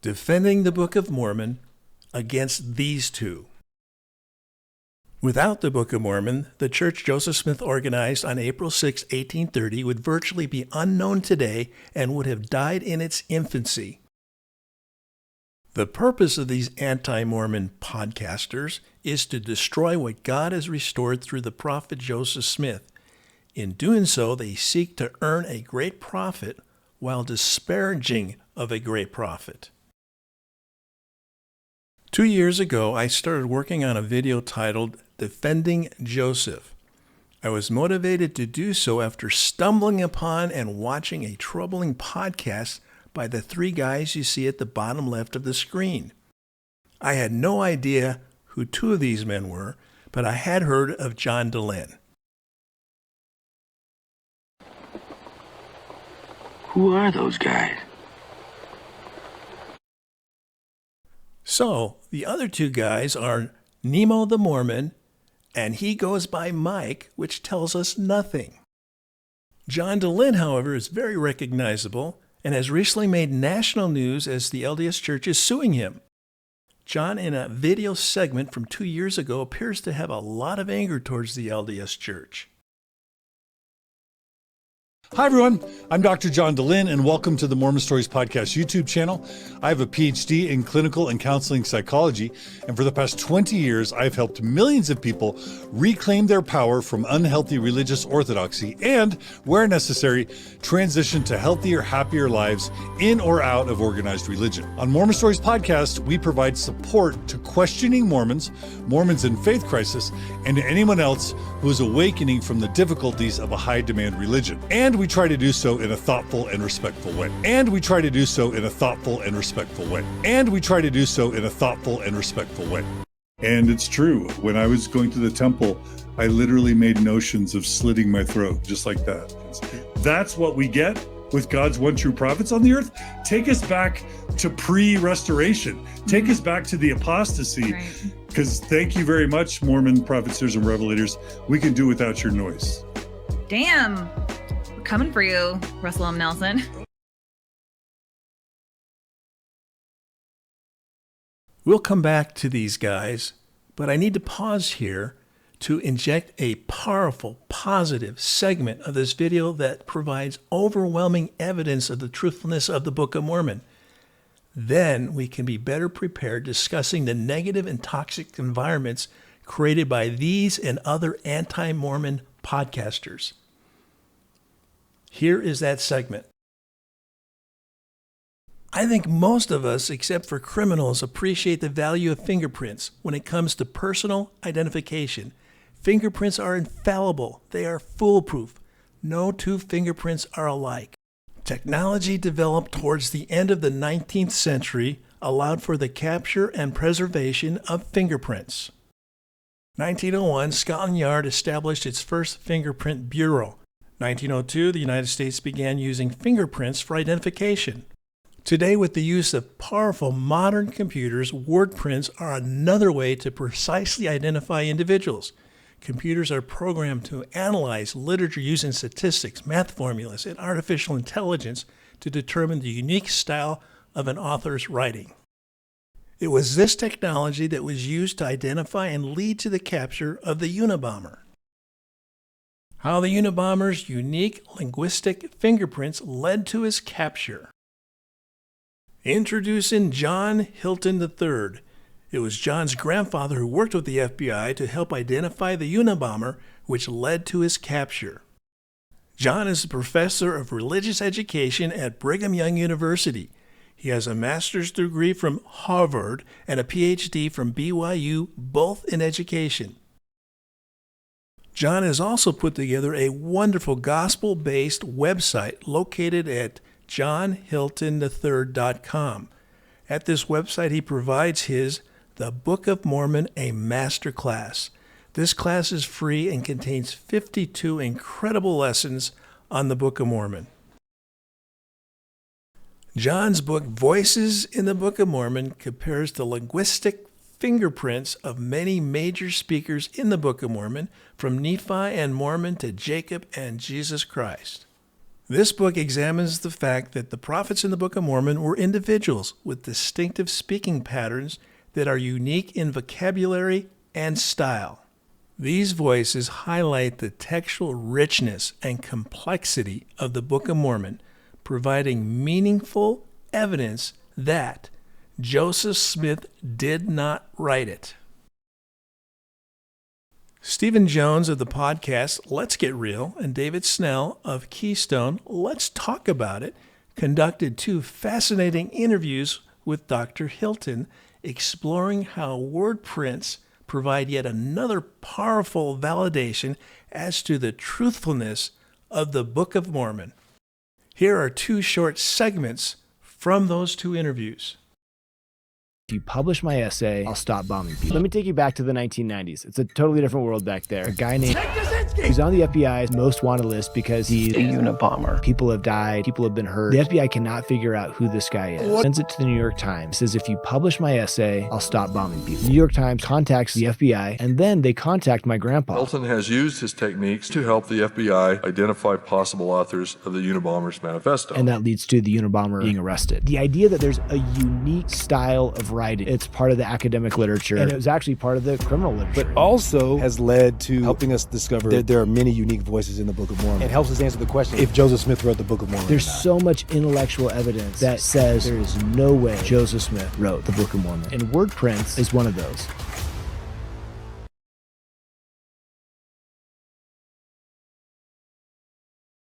Defending the Book of Mormon against these two. Without the Book of Mormon, the church Joseph Smith organized on April 6, 1830 would virtually be unknown today and would have died in its infancy. The purpose of these anti-Mormon podcasters is to destroy what God has restored through the prophet Joseph Smith. In doing so, they seek to earn a great profit while disparaging of a great prophet. 2 years ago, I started working on a video titled Defending Joseph. I was motivated to do so after stumbling upon and watching a troubling podcast by the three guys you see at the bottom left of the screen. I had no idea who two of these men were, but I had heard of John Dehlin. Who are those guys? So, the other two guys are Nemo the Mormon, and he goes by Mike, which tells us nothing. John Dehlin, however, is very recognizable and has recently made national news as the LDS Church is suing him. John, in a video segment from 2 years ago, appears to have a lot of anger towards the LDS Church. Hi, everyone. I'm Dr. John Dehlin, and welcome to the Mormon Stories Podcast YouTube channel. I have a PhD in clinical and counseling psychology, and for the past 20 years, I've helped millions of people reclaim their power from unhealthy religious orthodoxy and, where necessary, transition to healthier, happier lives in or out of organized religion. On Mormon Stories Podcast, we provide support to questioning Mormons, Mormons in faith crisis, and to anyone else who is awakening from the difficulties of a high-demand religion. And we try to do so in a thoughtful and respectful way. And we try to do so in a thoughtful and respectful way. And we try to do so in a thoughtful and respectful way. And it's true. When I was going to the temple, I literally made notions of slitting my throat, just like that. That's what we get with God's one true prophets on the earth. Take us back to pre-restoration. Take us back to the apostasy. Because thank you very much, Mormon propheters and revelators. We can do without your noise. Damn. We're coming for you, Russell M. Nelson. We'll come back to these guys, but I need to pause here to inject a powerful, positive segment of this video that provides overwhelming evidence of the truthfulness of the Book of Mormon. Then we can be better prepared discussing the negative and toxic environments created by these and other anti-Mormon podcasters. Here is that segment. I think most of us, except for criminals, appreciate the value of fingerprints when it comes to personal identification. Fingerprints are infallible. They are foolproof. No two fingerprints are alike. Technology developed towards the end of the 19th century allowed for the capture and preservation of fingerprints. 1901, Scotland Yard established its first fingerprint bureau. 1902, the United States began using fingerprints for identification. Today, with the use of powerful modern computers, word prints are another way to precisely identify individuals. Computers are programmed to analyze literature using statistics, math formulas, and artificial intelligence to determine the unique style of an author's writing. It was this technology that was used to identify and lead to the capture of the Unabomber. How the Unabomber's unique linguistic fingerprints led to his capture. Introducing John Hilton III. It was John's grandfather who worked with the FBI to help identify the Unabomber, which led to his capture. John is a professor of religious education at Brigham Young University. He has a master's degree from Harvard and a PhD from BYU, both in education. John has also put together a wonderful gospel-based website located at johnhiltonthird.com. At this website, he provides his The Book of Mormon, a Master Class. This class is free and contains 52 incredible lessons on the Book of Mormon. John's book, Voices in the Book of Mormon, compares the linguistic fingerprints of many major speakers in the Book of Mormon, from Nephi and Mormon to Jacob and Jesus Christ. This book examines the fact that the prophets in the Book of Mormon were individuals with distinctive speaking patterns that are unique in vocabulary and style. These voices highlight the textual richness and complexity of the Book of Mormon, providing meaningful evidence that Joseph Smith did not write it. Stephen Jones of the podcast Let's Get Real and David Snell of Keystone Let's Talk About It conducted 2 fascinating interviews with Dr. Hilton, exploring how word prints provide yet another powerful validation as to the truthfulness of the Book of Mormon. Here are 2 short segments from those 2 interviews. If you publish my essay, I'll stop bombing people. Let me take you back to the 1990s. It's a totally different world back there. A guy named he's on the FBI's most wanted list because he's A Unabomber. people have died, people have been hurt. The FBI cannot figure out who this guy is. Sends it to the New York Times. Says, if you publish my essay, I'll stop bombing people. The New York Times contacts the FBI, and then they contact my grandpa. Hilton has used his techniques to help the FBI identify possible authors of the Unabomber's manifesto. And that leads to the Unabomber being arrested. The idea that there's a unique style of writing, it's part of the academic literature, and it was actually part of the criminal literature. But also has led to helping us discover that there are many unique voices in the Book of Mormon. It helps us answer the question if Joseph Smith wrote the Book of Mormon. There's so much intellectual evidence that says there is no way Joseph Smith wrote the Book of Mormon. And word prints is one of those.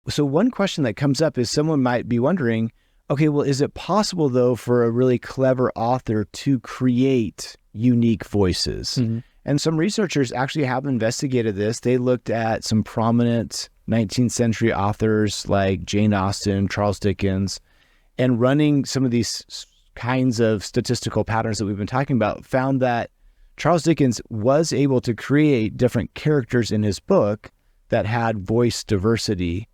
So one question that comes up is someone might be wondering, okay, well, is it possible, though, for a really clever author to create unique voices? Mm-hmm. And some researchers actually have investigated this. They looked at some prominent 19th century authors like Jane Austen, Charles Dickens, and running some of these kinds of statistical patterns that we've been talking about, found that Charles Dickens was able to create different characters in his book that had voice diversity,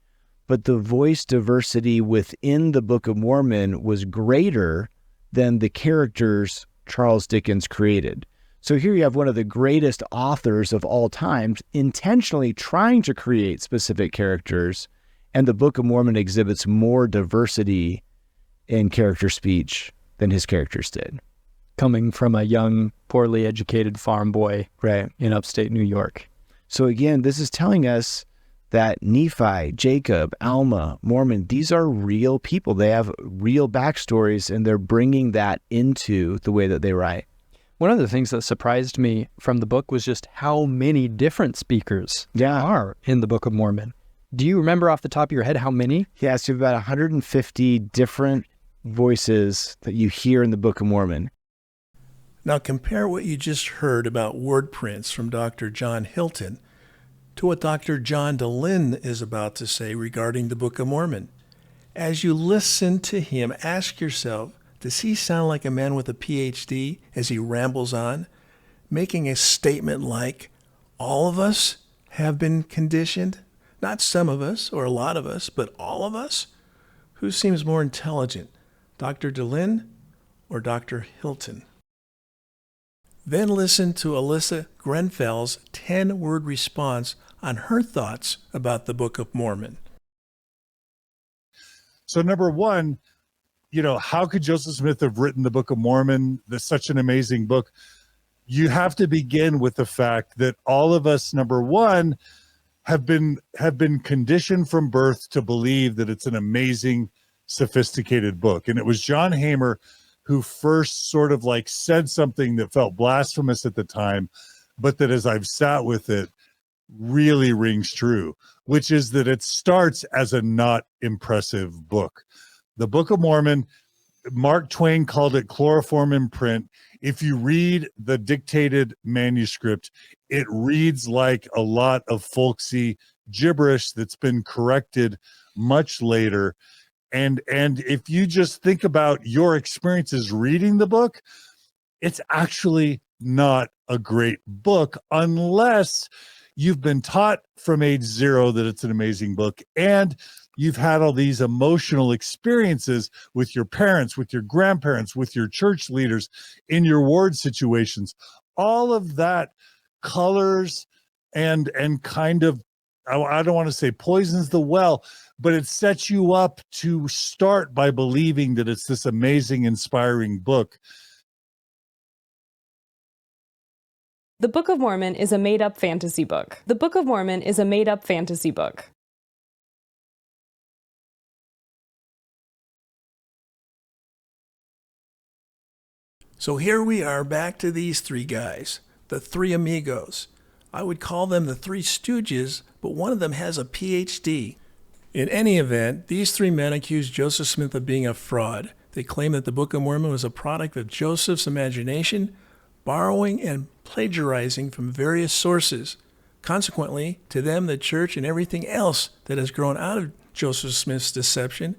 but the voice diversity within the Book of Mormon was greater than the characters Charles Dickens created. So here you have one of the greatest authors of all time intentionally trying to create specific characters, and the Book of Mormon exhibits more diversity in character speech than his characters did. Coming from a young, poorly educated farm boy Right. in upstate New York. So again, this is telling us that Nephi, Jacob, Alma, Mormon, these are real people. They have real backstories, and they're bringing that into the way that they write. One of the things that surprised me from the book was just how many different speakers are in the Book of Mormon. Do you remember off the top of your head how many? Yeah, so about 150 different voices that you hear in the Book of Mormon. Now compare what you just heard about word prints from Dr. John Hilton to what Dr. John Dehlin is about to say regarding the Book of Mormon. As you listen to him, ask yourself, does he sound like a man with a PhD as he rambles on, making a statement like, all of us have been conditioned? Not some of us or a lot of us, but all of us? Who seems more intelligent, Dr. Dehlin or Dr. Hilton? Then listen to Alyssa Grenfell's 10-word response on her thoughts about the Book of Mormon. So number one, how could Joseph Smith have written the Book of Mormon? That's such an amazing book. You have to begin with the fact that all of us, number one, have been conditioned from birth to believe that it's an amazing, sophisticated book. And it was John Hamer who first sort of said something that felt blasphemous at the time, but that as I've sat with it, really rings true, which is that it starts as a not impressive book. The Book of Mormon, Mark Twain called it chloroform in print. If you read the dictated manuscript, it reads like a lot of folksy gibberish that's been corrected much later. And if you just think about your experiences reading the book, it's actually not a great book unless you've been taught from age 0 that it's an amazing book, and you've had all these emotional experiences with your parents, with your grandparents, with your church leaders, in your ward situations. All of that colors and kind of I don't want to say poisons the well, but it sets you up to start by believing that it's this amazing, inspiring book. The Book of Mormon is a made-up fantasy book. The Book of Mormon is a made-up fantasy book. So here we are back to these three guys, the three amigos. I would call them the three stooges, but one of them has a PhD. In any event, these three men accuse Joseph Smith of being a fraud. They claim that the Book of Mormon was a product of Joseph's imagination, borrowing and plagiarizing from various sources. Consequently, to them, the church and everything else that has grown out of Joseph Smith's deception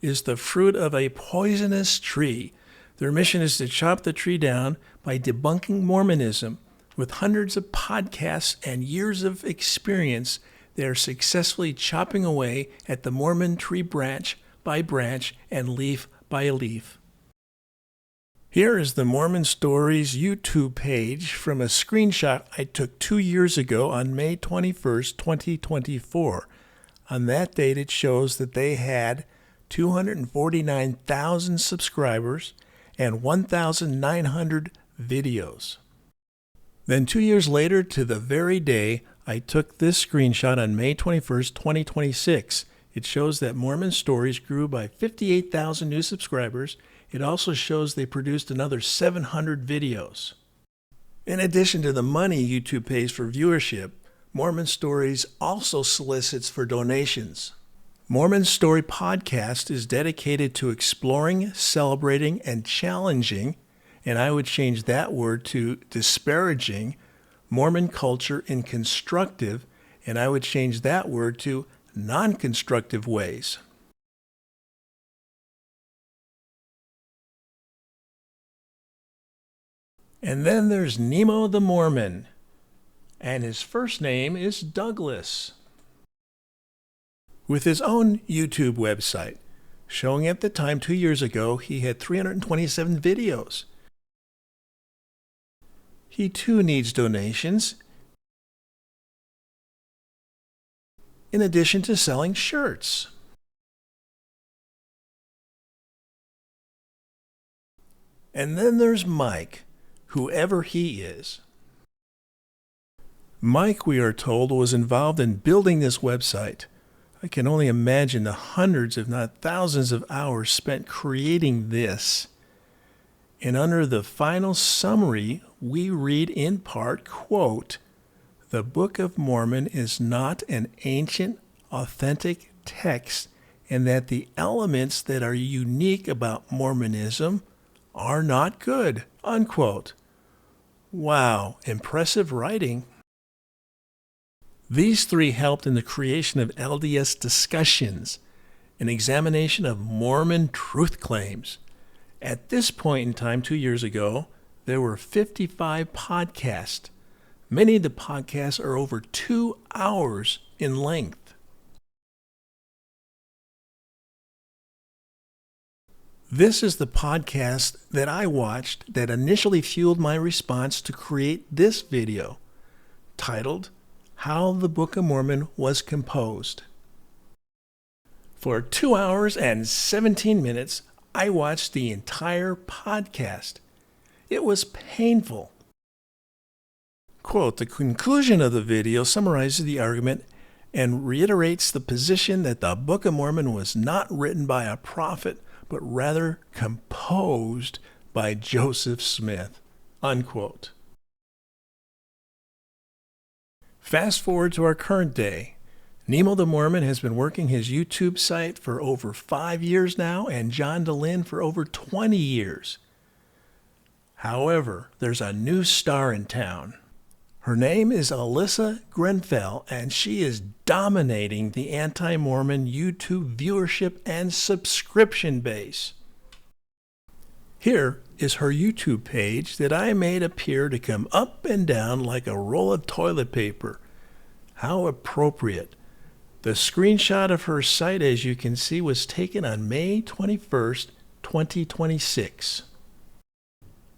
is the fruit of a poisonous tree. Their mission is to chop the tree down by debunking Mormonism. With hundreds of podcasts and years of experience, they are successfully chopping away at the Mormon tree branch by branch and leaf by leaf. Here is the Mormon Stories YouTube page from a screenshot I took 2 years ago on May 21st, 2024. On that date, it shows that they had 249,000 subscribers and 1,900 videos. Then 2 years later, to the very day, I took this screenshot on May 21st, 2026. It shows that Mormon Stories grew by 58,000 new subscribers. It also shows they produced another 700 videos. In addition to the money YouTube pays for viewership, Mormon Stories also solicits for donations. Mormon Story Podcast is dedicated to exploring, celebrating, and challenging, and I would change that word to disparaging, Mormon culture in constructive, and I would change that word to non-constructive ways. And then there's Nemo the Mormon, and his first name is Douglas. With his own YouTube website, showing at the time 2 years ago he had 327 videos. He too needs donations, in addition to selling shirts. And then there's Mike, whoever he is. Mike, we are told, was involved in building this website. I can only imagine the hundreds, if not thousands, of hours spent creating this. And under the final summary, we read in part, quote, "The Book of Mormon is not an ancient, authentic text, and that the elements that are unique about Mormonism are not good," unquote. Wow, impressive writing. These three helped in the creation of LDS Discussions, an examination of Mormon truth claims. At this point in time, 2 years ago, there were 55 podcasts. Many of the podcasts are over 2 hours in length. This is the podcast that I watched that initially fueled my response to create this video, titled How the Book of Mormon Was Composed. For 2 hours and 17 minutes, I watched the entire podcast. It was painful. Quote, "The conclusion of the video summarizes the argument and reiterates the position that the Book of Mormon was not written by a prophet, but rather composed by Joseph Smith," unquote. Fast forward to our current day. Nemo the Mormon has been working his YouTube site for over 5 years now, and John Dehlin for over 20 years. However, there's a new star in town. Her name is Alyssa Grenfell, and she is dominating the Anti-Mormon YouTube viewership and subscription base. Here is her YouTube page that I made appear to come up and down like a roll of toilet paper. How appropriate. The screenshot of her site, as you can see, was taken on May 21st, 2026.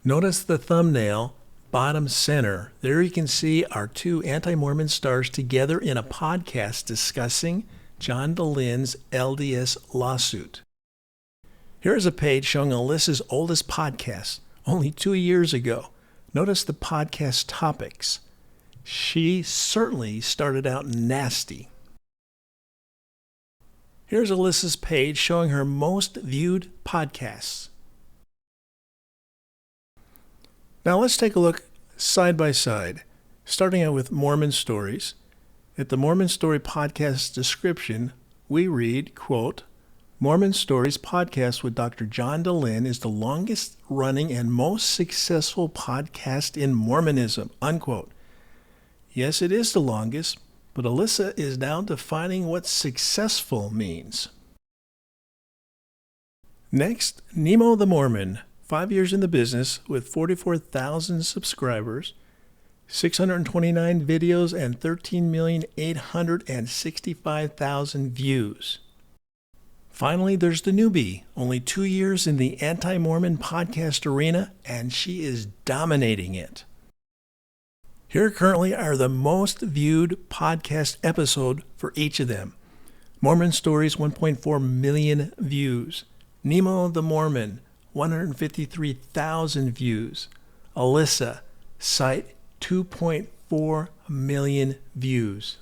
Notice the thumbnail, bottom center, there you can see our two anti-Mormon stars together in a podcast discussing John Dehlin's LDS lawsuit. Here is a page showing Alyssa's oldest podcast, only 2 years ago. Notice the podcast topics. She certainly started out nasty. Here's Alyssa's page showing her most viewed podcasts. Now let's take a look side by side, starting out with Mormon Stories. At the Mormon Story podcast description, we read, quote, Mormon Stories podcast with Dr. John Dehlin is the longest running and most successful podcast in Mormonism, unquote. Yes, it is the longest, but Alyssa is now defining what successful means. Next, Nemo the Mormon, 5 years in the business with 44,000 subscribers, 629 videos, and 13,865,000 views. Finally, there's the newbie, only 2 years in the anti-Mormon podcast arena, and she is dominating it. Here currently are the most viewed podcast episode for each of them. Mormon Stories, 1.4 million views. Nemo the Mormon, 153,000 views. Alyssa, site 2.4 million views.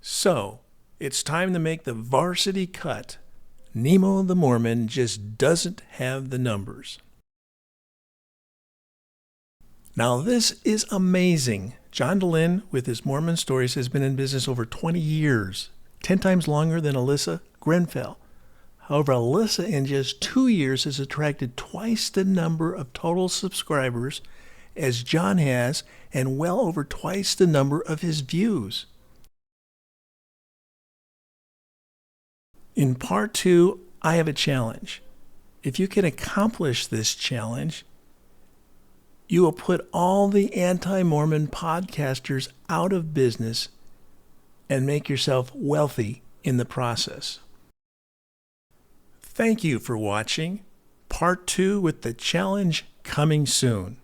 So, it's time to make the varsity cut. Nemo the Mormon just doesn't have the numbers. Now this is amazing. John Dehlin, with his Mormon Stories, has been in business over 20 years, 10 times longer than Alyssa Grenfell. However, Alyssa in just 2 years has attracted twice the number of total subscribers as John has, and well over twice the number of his views. In part 2, I have a challenge. If you can accomplish this challenge, you will put all the anti-Mormon podcasters out of business and make yourself wealthy in the process. Thank you for watching. Part 2 with the challenge coming soon.